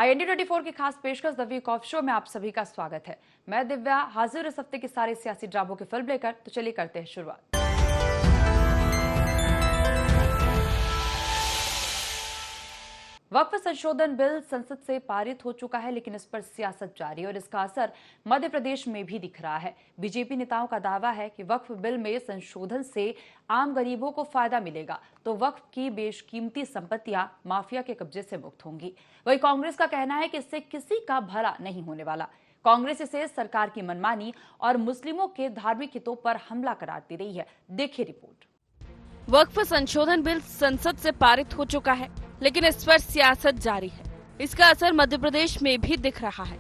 IND24 की खास पेशकश द वीक ऑफ शो में आप सभी का स्वागत है। मैं दिव्या हाजिर इस हफ्ते के सारे सियासी ड्रामों की फिल्म लेकर, तो चलिए करते हैं शुरुआत। वक्फ संशोधन बिल संसद से पारित हो चुका है, लेकिन इस पर सियासत जारी है और इसका असर मध्य प्रदेश में भी दिख रहा है। बीजेपी नेताओं का दावा है कि वक्फ बिल में संशोधन से आम गरीबों को फायदा मिलेगा, तो वक्फ की बेशकीमती संपत्तियां माफिया के कब्जे से मुक्त होंगी। वहीं कांग्रेस का कहना है कि इससे किसी का भला नहीं होने वाला। कांग्रेस इसे सरकार की मनमानी और मुस्लिमों के धार्मिक हितों पर हमला करार दे रही है। देखिए रिपोर्ट। वक्फ संशोधन बिल संसद से पारित हो चुका है, लेकिन इस पर सियासत जारी है। इसका असर मध्य प्रदेश में भी दिख रहा है।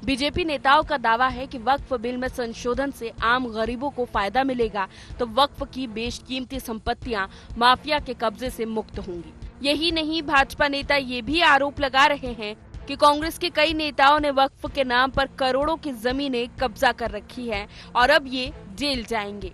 बीजेपी नेताओं का दावा है कि वक्फ बिल में संशोधन से आम गरीबों को फायदा मिलेगा, तो वक्फ की बेशकीमती संपत्तियां माफिया के कब्जे से मुक्त होंगी। यही नहीं, भाजपा नेता ये भी आरोप लगा रहे हैं कि कांग्रेस के कई नेताओं ने वक्फ के नाम पर करोड़ों की जमीनें कब्जा कर रखी है और अब ये जेल जाएंगे।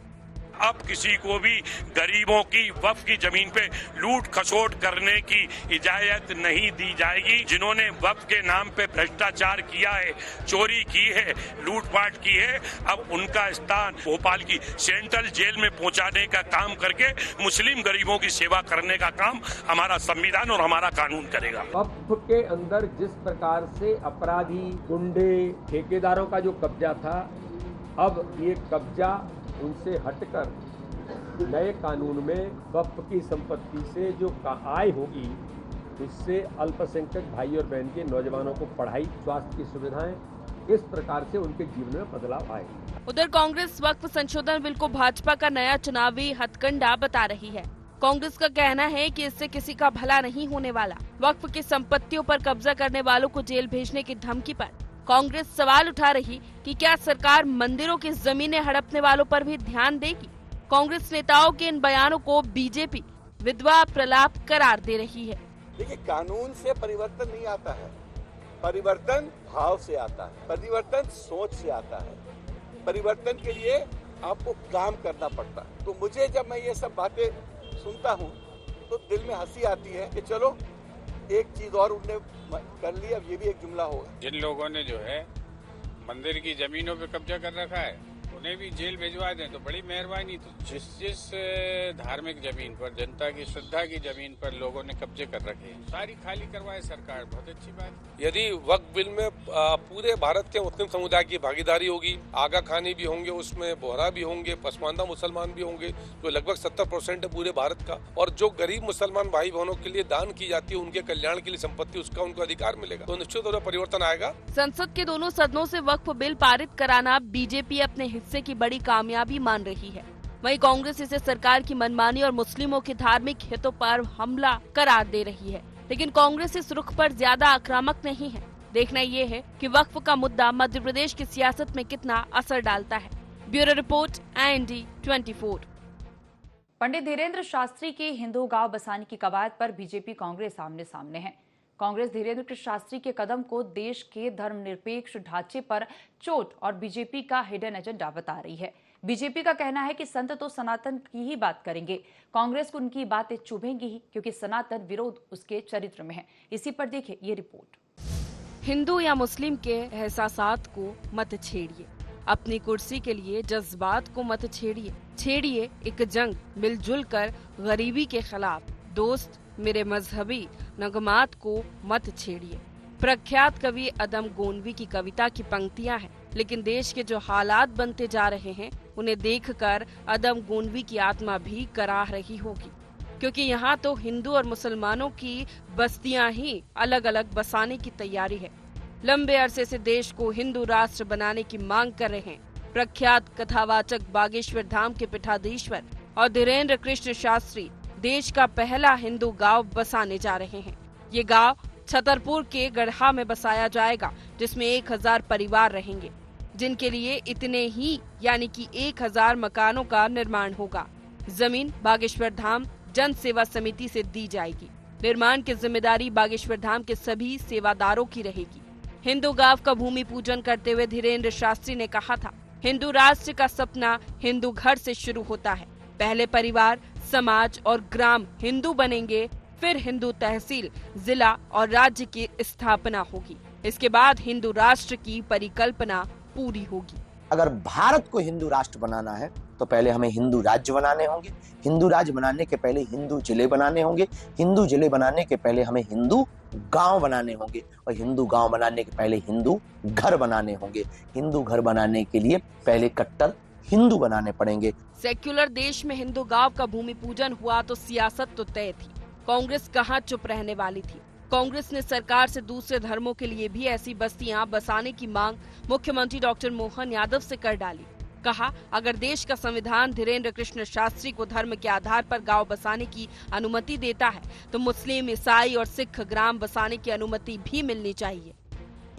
अब किसी को भी गरीबों की वक्फ की जमीन पे लूट खसोट करने की इजाजत नहीं दी जाएगी। जिन्होंने वक्फ के नाम पे भ्रष्टाचार किया है, चोरी की है, लूटपाट की है, अब उनका स्थान भोपाल की सेंट्रल जेल में पहुंचाने का काम करके मुस्लिम गरीबों की सेवा करने का काम हमारा संविधान और हमारा कानून करेगा। वक्फ के अंदर जिस प्रकार से अपराधी, गुंडे, ठेकेदारों का जो कब्जा था, अब ये कब्जा उनसे हटकर नए कानून में वक्फ की संपत्ति से जो आय होगी, इससे अल्पसंख्यक भाई और बहन के नौजवानों को पढ़ाई, स्वास्थ्य की सुविधाएं, इस प्रकार से उनके जीवन में बदलाव आएगा। उधर कांग्रेस वक्फ संशोधन बिल को भाजपा का नया चुनावी हथकंडा बता रही है। कांग्रेस का कहना है कि इससे किसी का भला नहीं होने वाला। वक्फ की संपत्तियों पर कब्जा करने वालों को जेल भेजने की धमकी पर कांग्रेस सवाल उठा रही कि क्या सरकार मंदिरों की जमीनें हड़पने वालों पर भी ध्यान देगी। कांग्रेस नेताओं के इन बयानों को बीजेपी विधवा प्रलाप करार दे रही है। देखिए, कानून से परिवर्तन नहीं आता है, परिवर्तन भाव से आता है, परिवर्तन सोच से आता है। परिवर्तन के लिए आपको काम करना पड़ता है। तो मुझे जब मैं ये सब बातें सुनता हूँ तो दिल में हंसी आती है कि चलो एक चीज और उनने कर ली, अब ये भी एक जुमला होगा। जिन लोगों ने जो है मंदिर की जमीनों पे कब्जा कर रखा है, उन्हें भी जेल भिजवा दें तो बड़ी मेहरबानी। तो जिस धार्मिक जमीन पर, जनता की श्रद्धा की जमीन पर लोगों ने कब्जे कर रखे हैं, सारी खाली करवाए सरकार, बहुत अच्छी बात। यदि वक्फ बिल में पूरे भारत के मुस्लिम समुदाय की भागीदारी होगी, आगा खानी भी होंगे, उसमें बोहरा भी होंगे, पसमानदा मुसलमान भी होंगे, जो लगभग 70% है पूरे भारत का, और जो गरीब मुसलमान भाई बहनों के लिए दान की जाती है, उनके कल्याण के लिए संपत्ति, उसका उनको अधिकार मिलेगा, तो निश्चित तौर पर परिवर्तन आएगा। संसद के दोनों सदनों से वक्फ बिल पारित कराना बीजेपी अपने हिस्से की बड़ी कामयाबी मान रही है। वहीं कांग्रेस इसे सरकार की मनमानी और मुस्लिमों के धार्मिक हितों पर हमला करार दे रही है, लेकिन कांग्रेस इस रुख पर ज्यादा आक्रामक नहीं है। देखना ये है कि वक्फ का मुद्दा मध्य प्रदेश की सियासत में कितना असर डालता है। Bureau report, IND24। पंडित धीरेन्द्र शास्त्री के हिंदू गांव बसाने की कवायद पर बीजेपी कांग्रेस आमने सामने है। कांग्रेस धीरेन्द्र शास्त्री के कदम को देश के धर्मनिरपेक्ष ढांचे पर चोट और बीजेपी का हिडन एजेंडा बता रही है। बीजेपी का कहना है कि संत तो सनातन की ही बात करेंगे, कांग्रेस को उनकी बातें चुभेंगी ही, क्योंकि सनातन विरोध उसके चरित्र में है। इसी पर देखिए ये रिपोर्ट। हिंदू या मुस्लिम के एहसासात को मत छेड़िए, अपनी कुर्सी के लिए जज्बात को मत छेड़िए। छेड़िए एक जंग मिलजुल कर गरीबी के खिलाफ। दोस्त मेरे मजहबी नगमात को मत छेड़िए। प्रख्यात कवि अदम गोंडवी की कविता की पंक्तियां हैं, लेकिन देश के जो हालात बनते जा रहे हैं उन्हें देखकर अदम गोंडवी की आत्मा भी कराह रही होगी, क्योंकि यहाँ तो हिंदू और मुसलमानों की बस्तियां ही अलग अलग बसाने की तैयारी है। लंबे अरसे से देश को हिंदू राष्ट्र बनाने की मांग कर रहे हैं प्रख्यात कथावाचक बागेश्वर धाम के पीठाधीश्वर और धीरेन्द्र कृष्ण शास्त्री देश का पहला हिंदू गांव बसाने जा रहे हैं। ये गांव छतरपुर के गढ़ा में बसाया जाएगा, जिसमें 1000 परिवार रहेंगे, जिनके लिए इतने ही यानी कि 1000 मकानों का निर्माण होगा। जमीन बागेश्वर धाम जन सेवा समिति से दी जाएगी। निर्माण की जिम्मेदारी बागेश्वर धाम के सभी सेवादारों की रहेगी। हिंदू गांव का भूमि पूजन करते हुए धीरेन्द्र शास्त्री ने कहा था, हिंदू राष्ट्र का सपना हिंदू घर से शुरू होता है। पहले परिवार, समाज और ग्राम हिंदू बनेंगे, फिर हिंदू तहसील, जिला और राज्य की स्थापना होगी। इसके बाद हिंदू राष्ट्र की परिकल्पना पूरी होगी। अगर भारत को हिंदू राष्ट्र बनाना है तो पहले हमें हिंदू राज्य बनाने होंगे। हिंदू राज्य बनाने के पहले हिंदू जिले बनाने होंगे। हिंदू जिले बनाने के पहले हमें हिंदू गांव बनाने होंगे और हिंदू गांव बनाने के पहले हिंदू घर बनाने होंगे। हिंदू घर बनाने के लिए पहले कट्टर हिंदू बनाने पड़ेंगे। सेक्युलर देश में हिंदू गांव का भूमि पूजन हुआ तो सियासत तो तय थी। कांग्रेस कहाँ चुप रहने वाली थी। कांग्रेस ने सरकार से दूसरे धर्मों के लिए भी ऐसी बस्तियां बसाने की मांग मुख्यमंत्री डॉक्टर मोहन यादव से कर डाली। कहा, अगर देश का संविधान धीरेन्द्र कृष्ण शास्त्री को धर्म के आधार पर गांव बसाने की अनुमति देता है तो मुस्लिम, ईसाई और सिख ग्राम बसाने की अनुमति भी मिलनी चाहिए।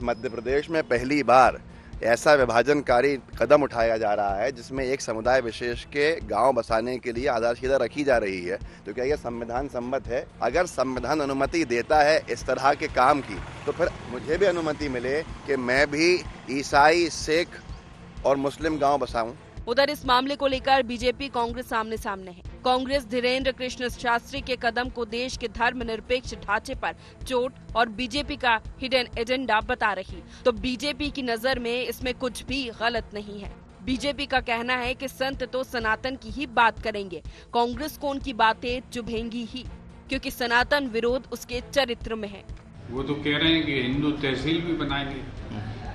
मध्य प्रदेश में पहली बार ऐसा विभाजनकारी कदम उठाया जा रहा है जिसमें एक समुदाय विशेष के गांव बसाने के लिए आधारशिला रखी जा रही है। तो क्या यह संविधान सम्मत है? अगर संविधान अनुमति देता है इस तरह के काम की तो फिर मुझे भी अनुमति मिले कि मैं भी ईसाई, सिख और मुस्लिम गांव बसाऊं। उधर इस मामले को लेकर बीजेपी कांग्रेस आमने सामने है। कांग्रेस धीरेन्द्र कृष्ण शास्त्री के कदम को देश के धर्मनिरपेक्ष ढांचे पर चोट और बीजेपी का हिडन एजेंडा बता रही, तो बीजेपी की नजर में इसमें कुछ भी गलत नहीं है। बीजेपी का कहना है कि संत तो सनातन की ही बात करेंगे, कांग्रेस को उनकी बातें चुभेंगी ही, क्योंकि सनातन विरोध उसके चरित्र में है। वो तो कह रहे हैं कि हिंदू तहसील भी बनाएंगे।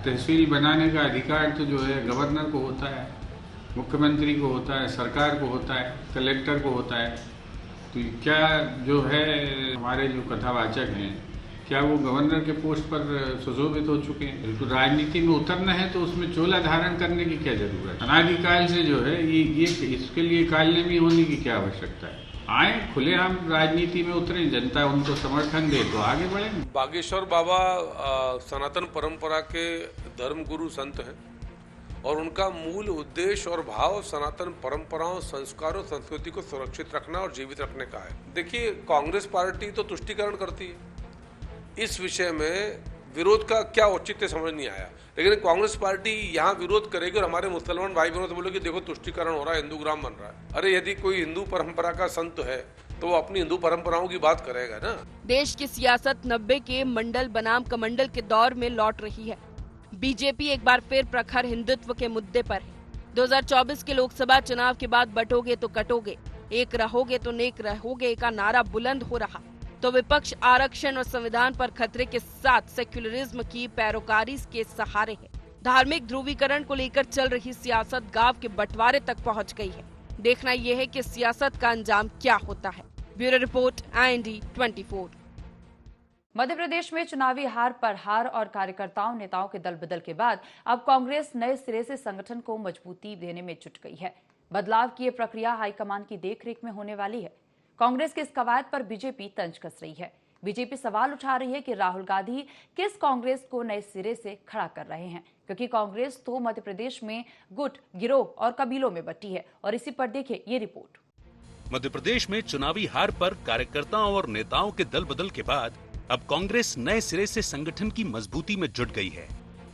तहसील बनाने का अधिकार तो जो है गवर्नर को होता है, मुख्यमंत्री को होता है, सरकार को होता है, कलेक्टर को होता है। तो क्या जो है हमारे जो कथावाचक हैं, क्या वो गवर्नर के पोस्ट पर सुशोभित हो चुके हैं? तो राजनीति में उतरना है तो उसमें चोला धारण करने की क्या जरूरत है? अनादिकाल से जो है ये इसके लिए कालनेमी होने की क्या आवश्यकता है? आए खुलेआम राजनीति में उतरे, जनता उनको समर्थन दे तो आगे बढ़े। बागेश्वर बाबा सनातन परंपरा के धर्म गुरु संत हैं और उनका मूल उद्देश्य और भाव सनातन परंपराओं, संस्कारों, संस्कृति को सुरक्षित रखना और जीवित रखने का है। देखिए, कांग्रेस पार्टी तो तुष्टीकरण करती है, इस विषय में विरोध का क्या औचित्य समझ नहीं आया। लेकिन कांग्रेस पार्टी यहाँ विरोध करेगी और हमारे मुसलमान भाई बहनों से बोलेगी देखो तुष्टीकरण हो रहा है, हिंदू ग्राम बन रहा है। अरे यदि कोई हिंदू परंपरा का संत है तो वो अपनी हिंदू परंपराओं की बात करेगा ना। देश की सियासत 90 के मंडल बनाम कमंडल के दौर में लौट रही है। बीजेपी एक बार फिर प्रखर हिंदुत्व के मुद्दे पर है। 2024 के लोकसभा चुनाव के बाद बटोगे तो कटोगे, एक रहोगे तो नेक रहोगे का नारा बुलंद हो रहा, तो विपक्ष आरक्षण और संविधान पर खतरे के साथ सेक्युलरिज्म की पैरोकारी के सहारे है। धार्मिक ध्रुवीकरण को लेकर चल रही सियासत गांव के बंटवारे तक पहुंच गई है। देखना यह है कि सियासत का अंजाम क्या होता है। Bureau report, IND 24। Madhya Pradesh में चुनावी हार पर हार और कार्यकर्ताओं नेताओं के दल बदल के बाद अब कांग्रेस नए सिरे से संगठन को मजबूती देने में जुट गई है। बदलाव की ये प्रक्रिया हाईकमान की देखरेख में होने वाली है। कांग्रेस की इस कवायद पर बीजेपी तंज कस रही है। बीजेपी सवाल उठा रही है कि राहुल गांधी किस कांग्रेस को नए सिरे से खड़ा कर रहे हैं, क्योंकि कांग्रेस तो मध्य प्रदेश में गुट, गिरोह और कबीलों में बटी है। और इसी पर देखिए ये रिपोर्ट। मध्य प्रदेश में चुनावी हार पर कार्यकर्ताओं और नेताओं के दल बदल के बाद अब कांग्रेस नए सिरे से संगठन की मजबूती में जुट गई है।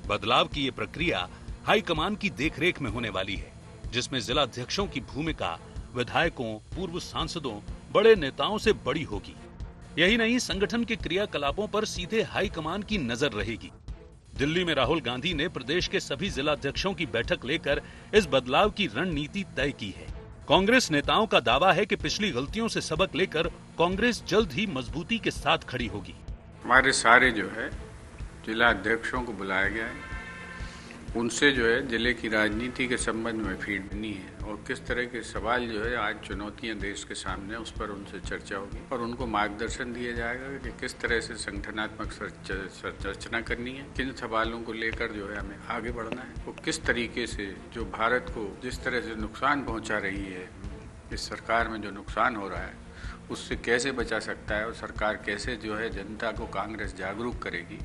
बदलाव की ये प्रक्रिया हाईकमान की देखरेख में होने वाली है, जिसमें जिला अध्यक्षों की भूमिका विधायकों, पूर्व सांसदों, बड़े नेताओं से बड़ी होगी। यही नहीं, संगठन के क्रियाकलापों पर सीधे हाईकमान की नजर रहेगी। दिल्ली में राहुल गांधी ने प्रदेश के सभी जिला अध्यक्षों की बैठक लेकर इस बदलाव की रणनीति तय की है। कांग्रेस नेताओं का दावा है कि पिछली गलतियों से सबक लेकर कांग्रेस जल्द ही मजबूती के साथ खड़ी होगी। हमारे सारे जो है जिला अध्यक्षों को बुलाया गया है, उनसे जो है जिले की राजनीति के संबंध में फीड देनी है और किस तरह के सवाल जो है आज चुनौतियां देश के सामने, उस पर उनसे चर्चा होगी और उनको मार्गदर्शन दिया जाएगा कि किस तरह से संगठनात्मक संरचना करनी है, किन सवालों को लेकर जो है हमें आगे बढ़ना है, वो किस तरीके से जो भारत को जिस तरह से नुकसान पहुंचा रही है, इस सरकार में जो नुकसान हो रहा है उससे कैसे बचा सकता है और सरकार कैसे जो है जनता को कांग्रेस जागरूक करेगी,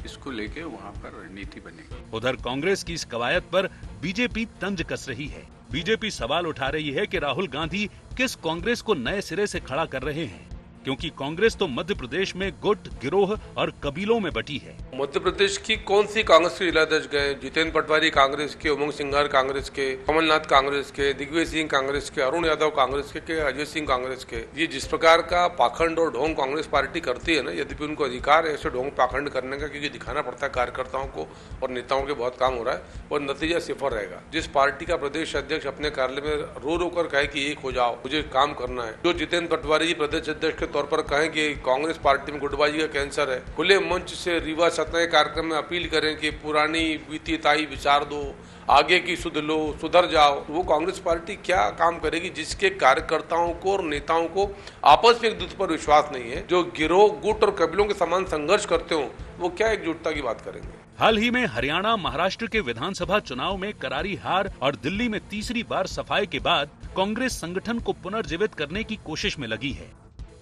इसको लेके वहाँ पर रणनीति बनेगी। उधर कांग्रेस की इस कवायद पर बीजेपी तंज कस रही है। बीजेपी सवाल उठा रही है कि राहुल गांधी किस कांग्रेस को नए सिरे से खड़ा कर रहे हैं। क्योंकि कांग्रेस तो मध्य प्रदेश में गुट, गिरोह और कबीलों में बटी है। मध्य प्रदेश की कौन सी कांग्रेस के जिलाध्यक्ष गए? जितेंद्र पटवारी कांग्रेस के, उमंग सिंघार कांग्रेस के, कमलनाथ कांग्रेस के, दिग्विजय सिंह कांग्रेस के, अरुण यादव कांग्रेस के, अजय सिंह कांग्रेस के। ये जिस प्रकार का पाखंड और ढोंग कांग्रेस पार्टी करती है ना, यद्यपि उनको अधिकार है ऐसे ढोंग पाखंड करने का, क्योंकि दिखाना पड़ता है कार्यकर्ताओं को और नेताओं के बहुत काम हो रहा है, और नतीजा सिफर रहेगा। जिस पार्टी का प्रदेश अध्यक्ष अपने कार्यालय में रो रो कर कहे कि एक हो जाओ, मुझे काम करना है, जो जितेंद्र पटवारी जी प्रदेश अध्यक्ष के तौर पर कहें कि कांग्रेस पार्टी में गुटबाजी का कैंसर है, खुले मंच से रीवा सत्य कार्यक्रम में अपील करें कि पुरानी बीती ताई विचार दो, आगे की सुध लो, सुधर जाओ, वो कांग्रेस पार्टी क्या काम करेगी जिसके कार्यकर्ताओं को और नेताओं को आपस में एक दूसरे पर विश्वास नहीं है? जो गिरोह, गुट और कबीलों के समान संघर्ष करते हो, वो क्या एकजुटता की बात करेंगे? हाल ही में हरियाणा, महाराष्ट्र के विधानसभा चुनाव में करारी हार और दिल्ली में तीसरी बार सफाई के बाद कांग्रेस संगठन को पुनर्जीवित करने की कोशिश में लगी है।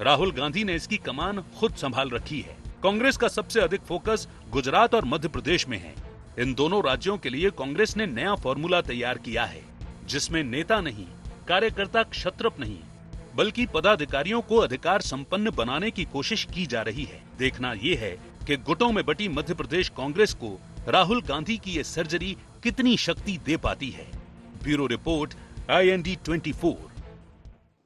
राहुल गांधी ने इसकी कमान खुद संभाल रखी है। कांग्रेस का सबसे अधिक फोकस गुजरात और मध्य प्रदेश में है। इन दोनों राज्यों के लिए कांग्रेस ने नया फॉर्मूला तैयार किया है, जिसमें नेता नहीं, कार्यकर्ता क्षत्रप नहीं, बल्कि पदाधिकारियों को अधिकार संपन्न बनाने की कोशिश की जा रही है। देखना ये है कि गुटों में बटी मध्य प्रदेश कांग्रेस को राहुल गांधी की ये सर्जरी कितनी शक्ति दे पाती है। Bureau report, IND 24।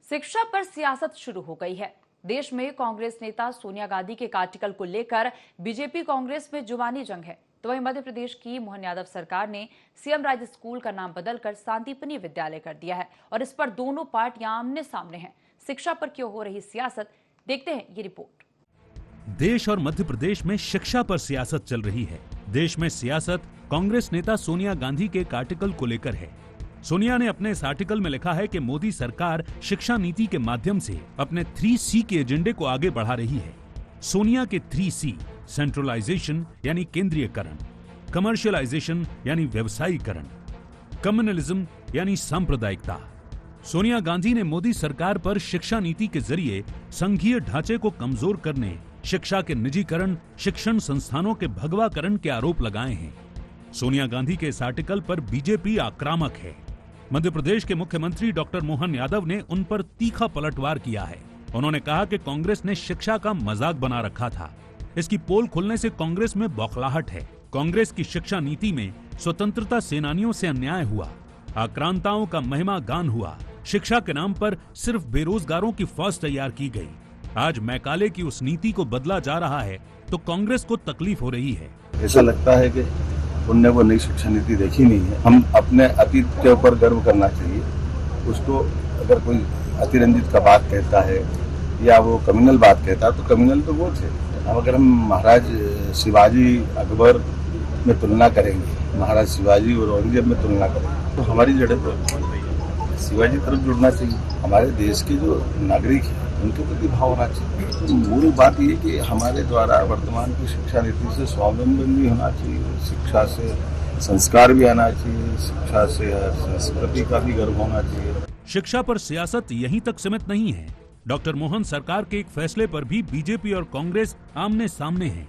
शिक्षा पर सियासत शुरू हो गई है। देश में कांग्रेस नेता सोनिया गांधी के आर्टिकल को लेकर बीजेपी कांग्रेस में जुबानी जंग है, तो वहीं मध्य प्रदेश की मोहन यादव सरकार ने सीएम राज स्कूल का नाम बदलकर सांदीपनि विद्यालय कर दिया है और इस पर दोनों पार्टियां आमने सामने हैं। शिक्षा पर क्यों हो रही सियासत, देखते हैं ये रिपोर्ट। देश और मध्य प्रदेश में शिक्षा पर सियासत चल रही है। देश में सियासत कांग्रेस नेता सोनिया गांधी के एक आर्टिकल को लेकर है। सोनिया ने अपने इस आर्टिकल में लिखा है कि मोदी सरकार शिक्षा नीति के माध्यम से अपने 3C के एजेंडे को आगे बढ़ा रही है। सोनिया के 3C सेंट्रलाइजेशन यानी केंद्रीयकरण, कमर्शियलाइजेशन यानी व्यवसायीकरण, कम्युनलिज्म यानी सांप्रदायिकता। सोनिया गांधी ने मोदी सरकार पर शिक्षा नीति के जरिए संघीय ढांचे को कमजोर करने, शिक्षा के निजीकरण, शिक्षण संस्थानों के भगवाकरण के आरोप लगाए हैं। सोनिया गांधी के इस आर्टिकल पर बीजेपी आक्रामक है। मध्य प्रदेश के मुख्यमंत्री डॉक्टर मोहन यादव ने उन पर तीखा पलटवार किया है। उन्होंने कहा कि कांग्रेस ने शिक्षा का मजाक बना रखा था। इसकी पोल खुलने से कांग्रेस में बौखलाहट है। कांग्रेस की शिक्षा नीति में स्वतंत्रता सेनानियों से अन्याय हुआ, आक्रांताओं का महिमा गान हुआ, शिक्षा के नाम पर सिर्फ बेरोजगारों की फौज तैयार की गई। आज मैकाले की उस नीति को बदला जा रहा है तो कांग्रेस को तकलीफ हो रही है। ऐसा लगता है कि उनने वो नई शिक्षा नीति देखी नहीं है। हम अपने अतीत के ऊपर गर्व करना चाहिए। उसको अगर कोई अतिरंजित का बात कहता है या वो कम्युनल बात कहता है तो कम्युनल तो वो थे। अब अगर हम महाराज शिवाजी अकबर में तुलना करेंगे, महाराज शिवाजी और औरंगजेब में तुलना करेंगे, तो हमारी जड़ें तो शिवाजी तरफ जुड़ना चाहिए। हमारे देश के जो नागरिक हैं उनके प्रति भाव होना चाहिए। तो मूल बात ये कि हमारे द्वारा वर्तमान की शिक्षा नीति से स्वावलंबन भी होना चाहिए, शिक्षा से संस्कार भी आना चाहिए, शिक्षा से संस्कृति का भी गर्व होना चाहिए। शिक्षा पर सियासत यहीं तक सीमित नहीं है। डॉक्टर मोहन सरकार के एक फैसले पर भी बीजेपी और कांग्रेस आमने सामने हैं।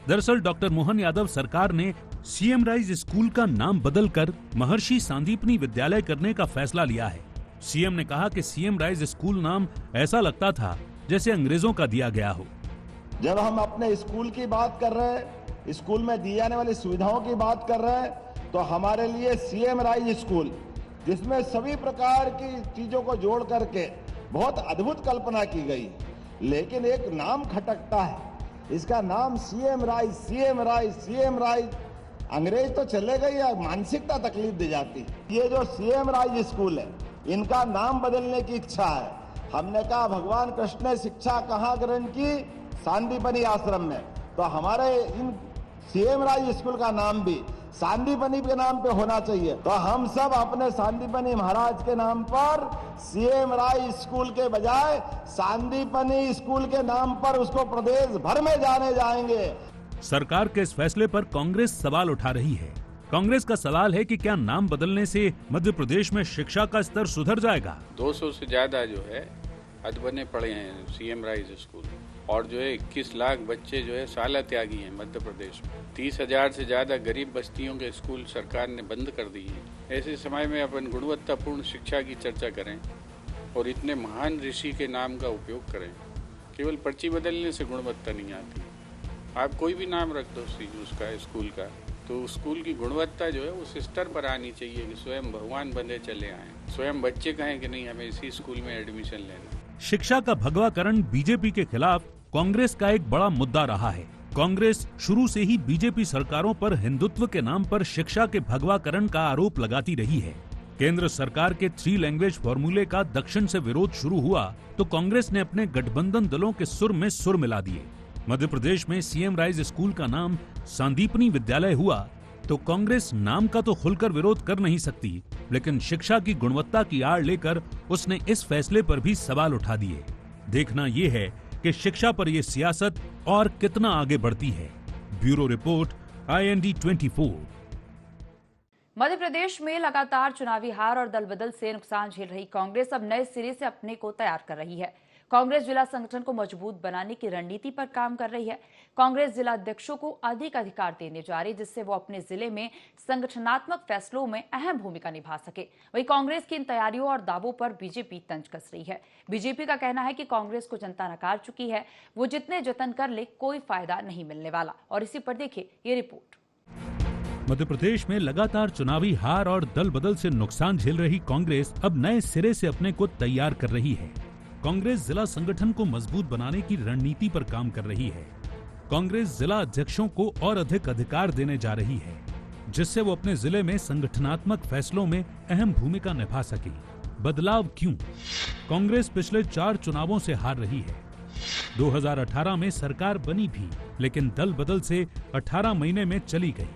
दरअसल डॉक्टर मोहन यादव सरकार ने सीएम राइज स्कूल का नाम बदलकर महर्षि सांदीपनि विद्यालय करने का फैसला लिया है। सीएम ने कहा कि सीएम राइज स्कूल नाम ऐसा लगता था जैसे अंग्रेजों का दिया गया हो। जब हम अपने स्कूल की बात कर रहे हैं, स्कूल में दी जाने वाली सुविधाओं की बात कर रहे हैं, तो हमारे लिए सीएम राइज स्कूल, जिसमें सभी प्रकार की चीजों को जोड़ करके बहुत अद्भुत कल्पना की गई, लेकिन एक नाम खटकता है। इसका नाम CM rise, CM rise, CM rise. अंग्रेज तो चले गए या मानसिकता तकलीफ दी जाती। ये जो सीएम राइज स्कूल है, इनका नाम बदलने की इच्छा है। हमने कहा भगवान कृष्ण ने शिक्षा कहाँ ग्रहण की? सांदीपनि आश्रम में। तो हमारे इन सीएम राइज स्कूल का नाम भी सांदीपनि के नाम पे होना चाहिए। तो हम सब अपने सांदीपनि महाराज के नाम पर सीएम राइज स्कूल के बजाय सांदीपनि स्कूल के नाम पर उसको प्रदेश भर में जाने जाएंगे। सरकार के इस फैसले पर कांग्रेस सवाल उठा रही है। कांग्रेस का सवाल है कि क्या नाम बदलने से मध्य प्रदेश में शिक्षा का स्तर सुधर जाएगा? 200 से ज्यादा जो है अधबने पड़े हैं सीएम राइज स्कूल, और जो है 21 लाख बच्चे जो है शाला त्यागी हैं मध्य प्रदेश में। 30,000 से ज्यादा गरीब बस्तियों के स्कूल सरकार ने बंद कर दिए हैं। ऐसे समय में अपन गुणवत्तापूर्ण शिक्षा की चर्चा करें और इतने महान ऋषि के नाम का उपयोग करें, केवल पर्ची बदलने से गुणवत्ता नहीं आती। आप कोई भी नाम रख दो उसका स्कूल का, तो स्कूल की गुणवत्ता जो है उस स्तर पर आनी चाहिए कि स्वयं भगवान बंदे चले आए, स्वयं बच्चे कहें कि नहीं हमें इसी स्कूल में एडमिशन लेना। शिक्षा का भगवाकरण बीजेपी के खिलाफ कांग्रेस का एक बड़ा मुद्दा रहा है। कांग्रेस शुरू से ही बीजेपी सरकारों पर हिंदुत्व के नाम पर शिक्षा के भगवाकरण का आरोप लगाती रही है। केंद्र सरकार के 3 लैंग्वेज फॉर्मूले का दक्षिण से विरोध शुरू हुआ तो कांग्रेस ने अपने गठबंधन दलों के सुर में सुर मिला दिए। मध्य प्रदेश में सीएम राइज स्कूल का नाम सांदीपनी विद्यालय हुआ तो कांग्रेस नाम का तो खुलकर विरोध कर नहीं सकती, लेकिन शिक्षा की गुणवत्ता की आड़ लेकर उसने इस फैसले पर भी सवाल उठा दिए। देखना ये है कि शिक्षा पर ये सियासत और कितना आगे बढ़ती है। Bureau report, IND 24। Madhya Pradesh में लगातार चुनावी हार और दल बदल से नुकसान झेल रही कांग्रेस अब नए सिरे से अपने को तैयार कर रही है। कांग्रेस जिला संगठन को मजबूत बनाने की रणनीति पर काम कर रही है। कांग्रेस जिला अध्यक्षों को अधिक अधिकार देने जा रही, जिससे वो अपने जिले में संगठनात्मक फैसलों में अहम भूमिका निभा सके। वहीं कांग्रेस की इन तैयारियों और दावों पर बीजेपी तंज कस रही है। बीजेपी का कहना है कि कांग्रेस को जनता नकार चुकी है, वो जितने जतन कर ले कोई फायदा नहीं मिलने वाला। और इसी पर देखिए ये रिपोर्ट। मध्य प्रदेश में लगातार चुनावी हार और दल बदल से नुकसान झेल रही कांग्रेस अब नए सिरे से अपने को तैयार कर रही है। कांग्रेस जिला संगठन को मजबूत बनाने की रणनीति पर काम कर रही है। कांग्रेस जिला अध्यक्षों को और अधिक अधिकार देने जा रही है, जिससे वो अपने जिले में संगठनात्मक फैसलों में अहम भूमिका निभा सके। बदलाव क्यों? कांग्रेस पिछले 4 चुनावों से हार रही है। 2018 में सरकार बनी भी, लेकिन दल बदल से 18 महीने में चली गई।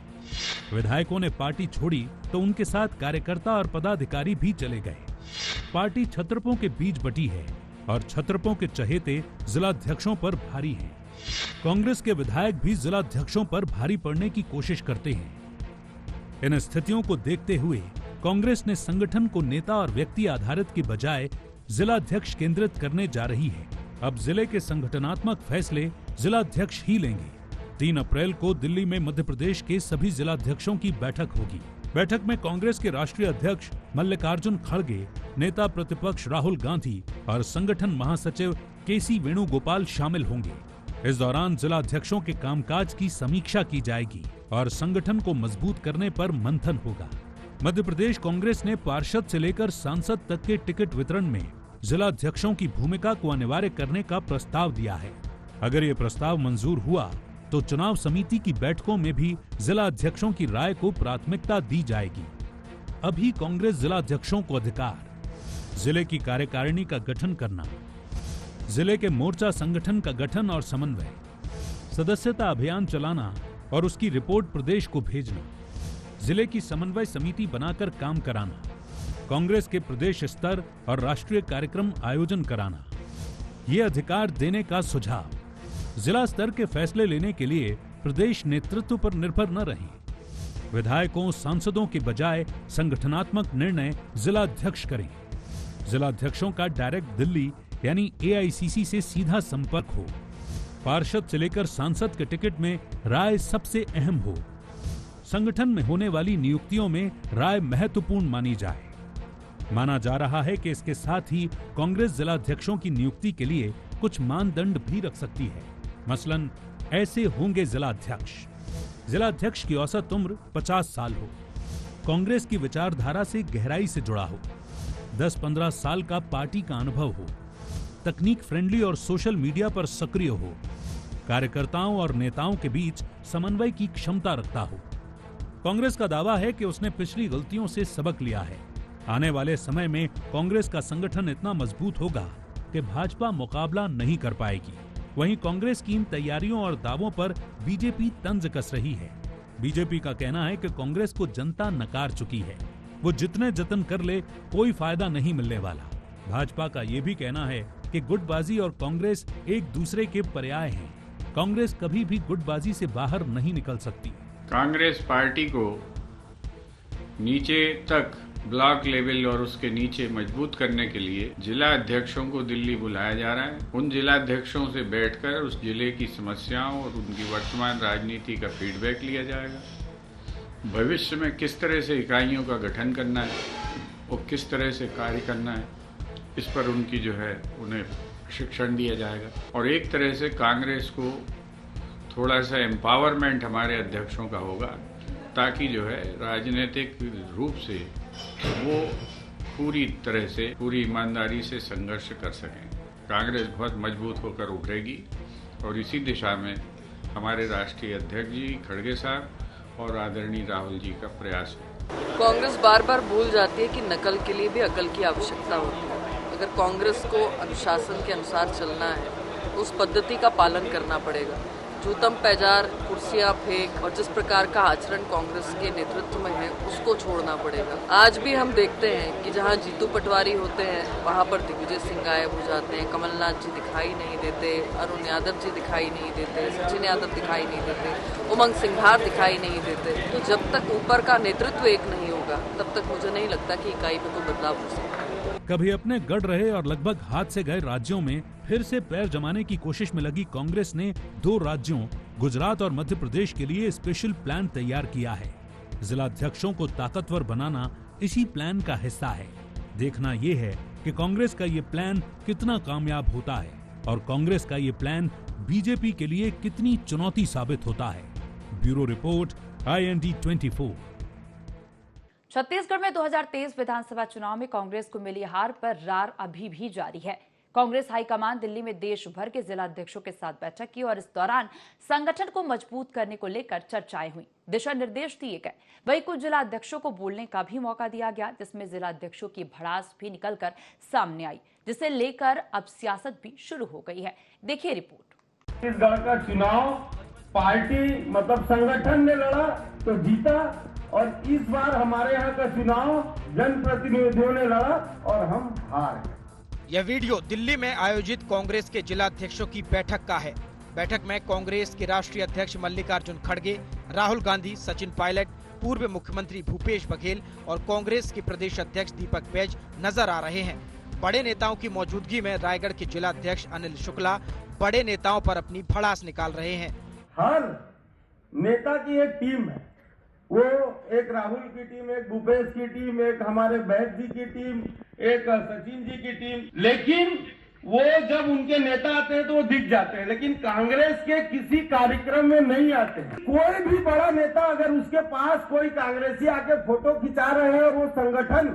विधायकों ने पार्टी छोड़ी तो उनके साथ कार्यकर्ता और पदाधिकारी भी चले गए। पार्टी छत्रपों के बीच बटी है और छत्रपों के चहेते जिलाध्यक्षों पर भारी हैं। कांग्रेस के विधायक भी जिलाध्यक्षों पर भारी पड़ने की कोशिश करते हैं। इन स्थितियों को देखते हुए कांग्रेस ने संगठन को नेता और व्यक्ति आधारित की बजाय जिलाध्यक्ष केंद्रित करने जा रही है। अब जिले के संगठनात्मक फैसले जिलाध्यक्ष ही लेंगे। 3 अप्रैल को दिल्ली में मध्य प्रदेश के सभी जिलाध्यक्षों की बैठक होगी। बैठक में कांग्रेस के राष्ट्रीय अध्यक्ष मल्लिकार्जुन खड़गे, नेता प्रतिपक्ष राहुल गांधी और संगठन महासचिव केसी वेणुगोपाल शामिल होंगे। इस दौरान जिलाध्यक्षों के कामकाज की समीक्षा की जाएगी और संगठन को मजबूत करने पर मंथन होगा। मध्य प्रदेश कांग्रेस ने पार्षद से लेकर सांसद तक के टिकट वितरण में जिलाध्यक्षों की भूमिका को अनिवार्य करने का प्रस्ताव दिया है। अगर ये प्रस्ताव मंजूर हुआ तो चुनाव समिति की बैठकों में भी जिला अध्यक्षों की राय को प्राथमिकता दी जाएगी। अभी कांग्रेस जिला अध्यक्षों को अधिकार, जिले की कार्यकारिणी का गठन करना, जिले के मोर्चा संगठन का गठन और समन्वय, सदस्यता अभियान चलाना और उसकी रिपोर्ट प्रदेश को भेजना, जिले की समन्वय समिति बनाकर काम कराना, कांग्रेस के प्रदेश स्तर और राष्ट्रीय कार्यक्रम आयोजन कराना। ये अधिकार देने का सुझाव जिला स्तर के फैसले लेने के लिए प्रदेश नेतृत्व पर निर्भर न रहें। विधायकों, सांसदों के बजाय संगठनात्मक निर्णय जिलाध्यक्ष करें। जिलाध्यक्षों का डायरेक्ट दिल्ली यानी AICC से सीधा संपर्क हो। पार्षद से लेकर सांसद के टिकट में राय सबसे अहम हो। संगठन में होने वाली नियुक्तियों में राय महत्वपूर्ण मानी जाए। माना जा रहा है कि इसके साथ ही कांग्रेस जिलाध्यक्षों की नियुक्ति के लिए कुछ मानदंड भी रख सकती है। मसलन ऐसे होंगे जिलाध्यक्ष की औसत उम्र 50 साल हो, कांग्रेस की विचारधारा से गहराई से जुड़ा हो, 10-15 साल का पार्टी का अनुभव हो, तकनीक फ्रेंडली और सोशल मीडिया पर सक्रिय हो, कार्यकर्ताओं और नेताओं के बीच समन्वय की क्षमता रखता हो। कांग्रेस का दावा है कि उसने पिछली गलतियों से सबक लिया है। आने वाले समय में कांग्रेस का संगठन इतना मजबूत होगा कि भाजपा मुकाबला नहीं कर पाएगी। वहीं कांग्रेस की इन तैयारियों और दावों पर बीजेपी तंज कस रही है। बीजेपी का कहना है कि कांग्रेस को जनता नकार चुकी है, वो जितने जतन कर ले कोई फायदा नहीं मिलने वाला। भाजपा का ये भी कहना है कि गुटबाजी और कांग्रेस एक दूसरे के पर्याय हैं। कांग्रेस कभी भी गुटबाजी से बाहर नहीं निकल सकती। कांग्रेस पार्टी को नीचे तक ब्लॉक लेवल और उसके नीचे मजबूत करने के लिए जिला अध्यक्षों को दिल्ली बुलाया जा रहा है। उन जिला अध्यक्षों से बैठकर उस जिले की समस्याओं और उनकी वर्तमान राजनीति का फीडबैक लिया जाएगा। भविष्य में किस तरह से इकाइयों का गठन करना है और किस तरह से कार्य करना है, इस पर उन्हें शिक्षण दिया जाएगा और एक तरह से कांग्रेस को थोड़ा सा एम्पावरमेंट हमारे अध्यक्षों का होगा, ताकि जो है राजनीतिक रूप से वो पूरी तरह से पूरी ईमानदारी से संघर्ष कर सकें। कांग्रेस बहुत मजबूत होकर उभरेगी और इसी दिशा में हमारे राष्ट्रीय अध्यक्ष जी खड़गे साहब और आदरणीय राहुल जी का प्रयास है। कांग्रेस बार बार भूल जाती है कि नकल के लिए भी अकल की आवश्यकता होती है। अगर कांग्रेस को अनुशासन के अनुसार चलना है तो उस पद्धति का पालन करना पड़ेगा। जूतम पैजार, कुर्सियां फेंक और जिस प्रकार का आचरण कांग्रेस के नेतृत्व में है उसको छोड़ना पड़ेगा। आज भी हम देखते हैं कि जहां जीतू पटवारी होते हैं वहां पर दिग्विजय सिंह गायब हो जाते हैं, कमलनाथ जी दिखाई नहीं देते, अरुण यादव जी दिखाई नहीं देते, सचिन यादव दिखाई नहीं देते, उमंग सिंघार दिखाई नहीं देते। तो जब तक ऊपर का नेतृत्व एक नहीं होगा तब तक मुझे नहीं लगता कि इकाई में कोई बदलाव हो सकता है। कभी अपने गढ़ रहे और लगभग हाथ से गए राज्यों में फिर से पैर जमाने की कोशिश में लगी कांग्रेस ने 2 राज्यों गुजरात और मध्य प्रदेश के लिए स्पेशल प्लान तैयार किया है। जिलाध्यक्षों को ताकतवर बनाना इसी प्लान का हिस्सा है। देखना ये है कि कांग्रेस का ये प्लान कितना कामयाब होता है और कांग्रेस का ये प्लान बीजेपी के लिए कितनी चुनौती साबित होता है। Bureau report, IND 24। छत्तीसगढ़ में 2023 विधानसभा चुनाव में कांग्रेस को मिली हार पर रार अभी भी जारी है। कांग्रेस हाईकमान दिल्ली में देश भर के जिलाध्यक्षों के साथ बैठक की और इस दौरान संगठन को मजबूत करने को लेकर चर्चाएं हुई, दिशा निर्देश दिए गए। वहीं कुछ जिलाध्यक्षों को बोलने का भी मौका दिया गया, जिसमें जिलाध्यक्षों की भड़ास भी निकलकर सामने आई, जिसे लेकर अब सियासत भी शुरू हो गई है। देखिए रिपोर्ट। छत्तीसगढ़ का चुनाव पार्टी मतलब संगठन ने लड़ा तो जीता और इस बार हमारे यहाँ का चुनाव जनप्रतिनिधियों ने लड़ा और हम हार गए। यह वीडियो दिल्ली में आयोजित कांग्रेस के जिलाध्यक्षों की बैठक का है। बैठक में कांग्रेस के राष्ट्रीय अध्यक्ष मल्लिकार्जुन खड़गे, राहुल गांधी, सचिन पायलट, पूर्व मुख्यमंत्री भूपेश बघेल और कांग्रेस के प्रदेश अध्यक्ष दीपक बैज नजर आ रहे हैं। बड़े नेताओं की मौजूदगी में रायगढ़ के जिलाध्यक्ष अनिल शुक्ला बड़े नेताओं पर अपनी भड़ास निकाल रहे हैं। हर नेता की एक टीम है, वो एक राहुल की टीम, एक भूपेश की टीम, एक हमारे बैज जी की टीम, एक सचिन जी की टीम, लेकिन वो जब उनके नेता आते हैं तो वो दिख जाते हैं, लेकिन कांग्रेस के किसी कार्यक्रम में नहीं आते हैं। कोई भी बड़ा नेता अगर उसके पास कोई कांग्रेसी आके फोटो खिंचा रहे हैं और वो संगठन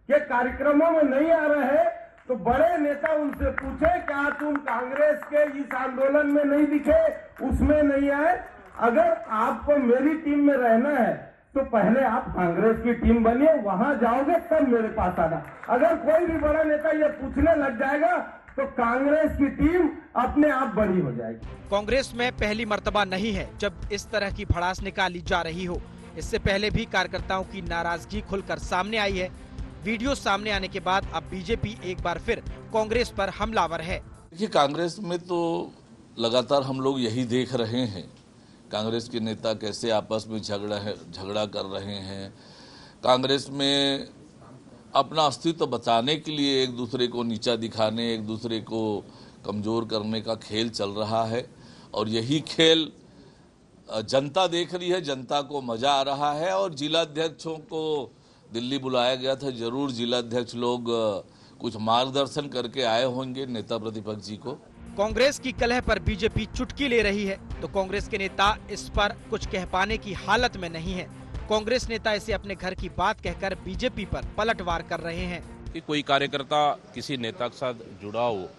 के कार्यक्रमों में नहीं आ रहे हैं तो बड़े नेता उनसे पूछे क्या तुम कांग्रेस के इस आंदोलन में नहीं दिखे, उसमें नहीं आए? अगर आपको मेरी टीम में रहना है तो पहले आप कांग्रेस की टीम बनिए, वहां जाओगे तब मेरे पास आना। अगर कोई भी बड़ा नेता ये पूछने लग जाएगा तो कांग्रेस की टीम अपने आप बड़ी हो जाएगी। कांग्रेस में पहली मर्तबा नहीं है जब इस तरह की भड़ास निकाली जा रही हो। इससे पहले भी कार्यकर्ताओं की नाराजगी खुलकर सामने आई है। वीडियो सामने आने के बाद अब बीजेपी एक बार फिर कांग्रेस पर हमलावर है। देखिए, कांग्रेस में तो लगातार हम लोग यही देख रहे हैं, कांग्रेस के नेता कैसे आपस में झगड़ा कर रहे हैं। कांग्रेस में अपना अस्तित्व बचाने के लिए एक दूसरे को नीचा दिखाने, एक दूसरे को कमजोर करने का खेल चल रहा है और यही खेल जनता देख रही है, जनता को मजा आ रहा है। और जिलाध्यक्षों को दिल्ली बुलाया गया था, जरूर जिलाध्यक्ष लोग कुछ मार्गदर्शन करके आए होंगे नेता प्रतिपक्ष जी को। कांग्रेस की कलह पर बीजेपी चुटकी ले रही है तो कांग्रेस के नेता इस पर कुछ कह पाने की हालत में नहीं है। कांग्रेस नेता इसे अपने घर की बात कहकर बीजेपी पर पलटवार कर रहे हैं कि कोई कार्यकर्ता किसी नेता के साथ जुड़ा हो,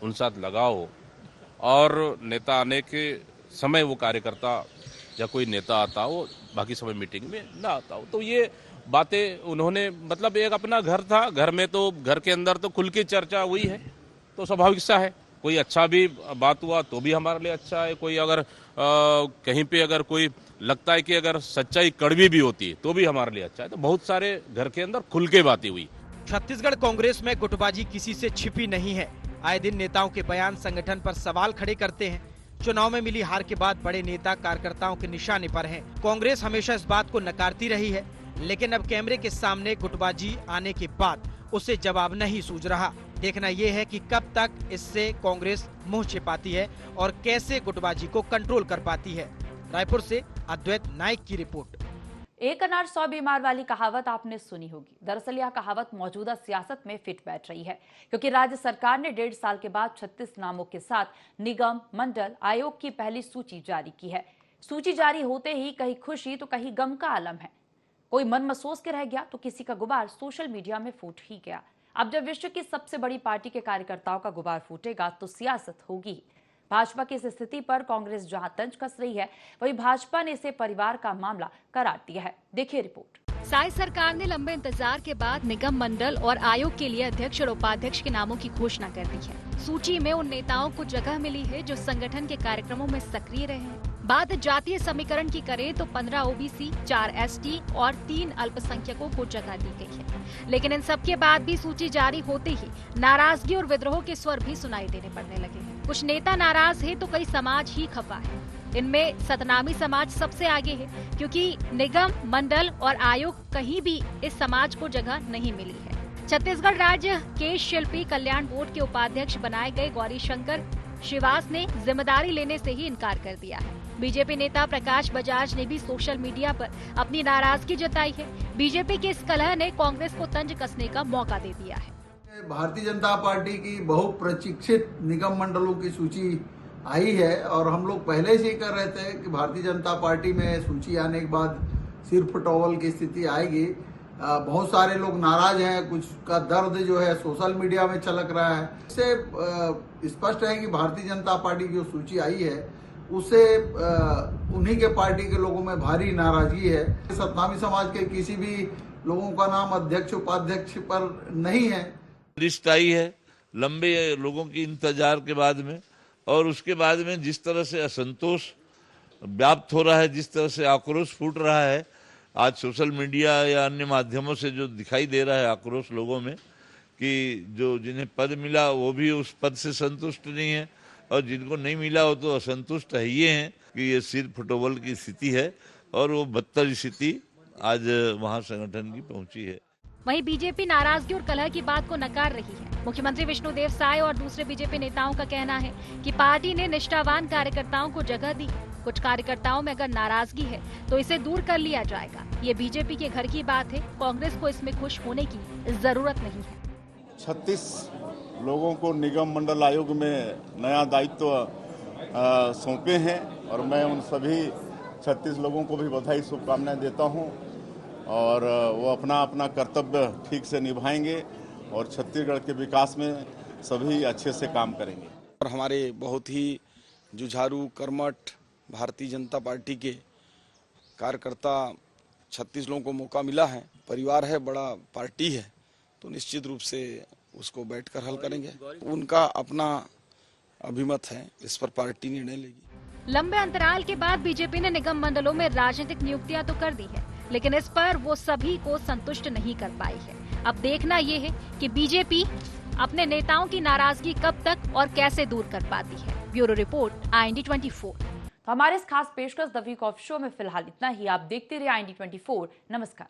उन साथ लगा हो और नेता आने के समय वो कार्यकर्ता या कोई नेता आता हो, बाकी समय मीटिंग में ना आता हो, तो ये बातें उन्होंने मतलब एक अपना घर था, घर में तो घर के अंदर तो खुल के चर्चा हुई है तो स्वाभाविक सा है। कोई अच्छा भी बात हुआ तो भी हमारे लिए अच्छा है, कोई अगर कहीं पे अगर कोई लगता है कि अगर सच्चाई कड़वी भी होती है तो भी हमारे लिए अच्छा है। तो बहुत सारे घर के अंदर खुल के बातें हुई। छत्तीसगढ़ कांग्रेस में गुटबाजी किसी से छिपी नहीं है। आए दिन नेताओं के बयान संगठन पर सवाल खड़े करते हैं। चुनाव में मिली हार के बाद बड़े नेता कार्यकर्ताओं के निशाने पर हैं। कांग्रेस हमेशा इस बात को नकारती रही है, लेकिन अब कैमरे के सामने गुटबाजी आने के बाद उसे जवाब नहीं सूझ रहा। देखना यह है कि कब तक इससे कांग्रेस मुंह छिपाती है और कैसे गुटबाजी को कंट्रोल कर पाती है। रायपुर से अद्वैत नाइक की रिपोर्ट। एक अनार 100 बीमार वाली कहावत आपने सुनी होगी। दरअसल यह कहावत मौजूदा सियासत में फिट बैठ रही है, क्योंकि राज्य सरकार ने 1.5 साल के बाद 36 नामों के साथ निगम, मंडल, आयोग की पहली सूची जारी की है। सूची जारी होते ही कहीं खुशी तो कहीं गम का आलम है। कोई मन मसोस के रह गया तो किसी का गुबार सोशल मीडिया में फूट ही गया। अब जब विश्व की सबसे बड़ी पार्टी के कार्यकर्ताओं का गुबार फूटेगा तो सियासत होगी। भाजपा की इस स्थिति पर कांग्रेस जहां तंज कस रही है, वहीं भाजपा ने इसे परिवार का मामला करार दिया है। देखिए रिपोर्ट। साई सरकार ने लंबे इंतजार के बाद निगम, मंडल और आयोग के लिए अध्यक्ष और उपाध्यक्ष के नामों की घोषणा कर दी है। सूची में उन नेताओं को जगह मिली है जो संगठन के कार्यक्रमों में सक्रिय रहे हैं। बात जातीय समीकरण की करें तो 15 ओबीसी, 4 एसटी और 3 अल्पसंख्यकों को जगह दी गई है। लेकिन इन सब के बाद भी सूची जारी होते ही नाराजगी और विद्रोह के स्वर भी सुनाई देने पड़ने लगे हैं। कुछ नेता नाराज है तो कई समाज ही खफा है। इनमें सतनामी समाज सबसे आगे है, क्योंकि निगम, मंडल और आयोग कहीं भी इस समाज को जगह नहीं मिली है। छत्तीसगढ़ राज्य के शिल्पी कल्याण बोर्ड के उपाध्यक्ष बनाए गए गौरीशंकर श्रीवास ने जिम्मेदारी लेने से ही इनकार कर दिया है। बीजेपी नेता प्रकाश बजाज ने भी सोशल मीडिया पर अपनी नाराजगी जताई है। बीजेपी के इस कलह ने कांग्रेस को तंज कसने का मौका दे दिया है। भारतीय जनता पार्टी की बहुप्रतीक्षित निगम मंडलों की सूची आई है और हम लोग पहले से ही कर रहे थे कि भारतीय जनता पार्टी में सूची आने के बाद सिर फटोवल की स्थिति आएगी। बहुत सारे लोग नाराज हैं, कुछ का दर्द जो है सोशल मीडिया में छलक रहा है। इससे स्पष्ट है कि भारतीय जनता पार्टी की जो सूची आई है उससे उन्हीं के पार्टी के लोगों में भारी नाराजगी है। सतनामी समाज के किसी भी लोगों का नाम अध्यक्ष उपाध्यक्ष पर नहीं है। लिस्ट आई है लंबे लोगों की इंतजार के बाद में, और उसके बाद में जिस तरह से असंतोष व्याप्त हो रहा है, जिस तरह से आक्रोश फूट रहा है आज सोशल मीडिया या अन्य माध्यमों से जो दिखाई दे रहा है आक्रोश लोगों में, कि जो जिन्हें पद मिला वो भी उस पद से संतुष्ट नहीं है और जिनको नहीं मिला वो तो असंतुष्ट है ये हैं कि ये सिर फुटबॉल की स्थिति है और वो बदतर स्थिति आज वहाँ संगठन की पहुंची है। वहीं बीजेपी नाराजगी और कलह की बात को नकार रही है। मुख्यमंत्री विष्णुदेव साय और दूसरे बीजेपी नेताओं का कहना है कि पार्टी ने निष्ठावान कार्यकर्ताओं को जगह दी। कुछ कार्यकर्ताओं में अगर नाराजगी है तो इसे दूर कर लिया जाएगा। ये बीजेपी के घर की बात है, कांग्रेस को इसमें खुश होने की जरूरत नहीं है। 36 लोगों को निगम मंडल आयोग में नया दायित्व सौंपे हैं और मैं उन सभी 36 लोगों को भी बधाई शुभकामनाएं देता हूं और वो अपना अपना कर्तव्य ठीक से निभाएंगे और छत्तीसगढ़ के विकास में सभी अच्छे से काम करेंगे। और हमारे बहुत ही जुझारू कर्मठ भारतीय जनता पार्टी के कार्यकर्ता 36 लोगों को मौका मिला है। परिवार है, बड़ा पार्टी है, तो निश्चित रूप से उसको बैठकर हल करेंगे। उनका अपना अभिमत है, इस पर पार्टी निर्णय लेगी। लंबे अंतराल के बाद बीजेपी ने निगम मंडलों में राजनीतिक नियुक्तियां तो कर दी है, लेकिन इस पर वो सभी को संतुष्ट नहीं कर पाई है। अब देखना ये है कि बीजेपी अपने नेताओं की नाराजगी कब तक और कैसे दूर कर पाती है। Bureau report, IND 24। तो हमारे इस खास पेशकश द वीक ऑफ शो में फिलहाल इतना ही। आप देखते रहिए IND 24। नमस्कार।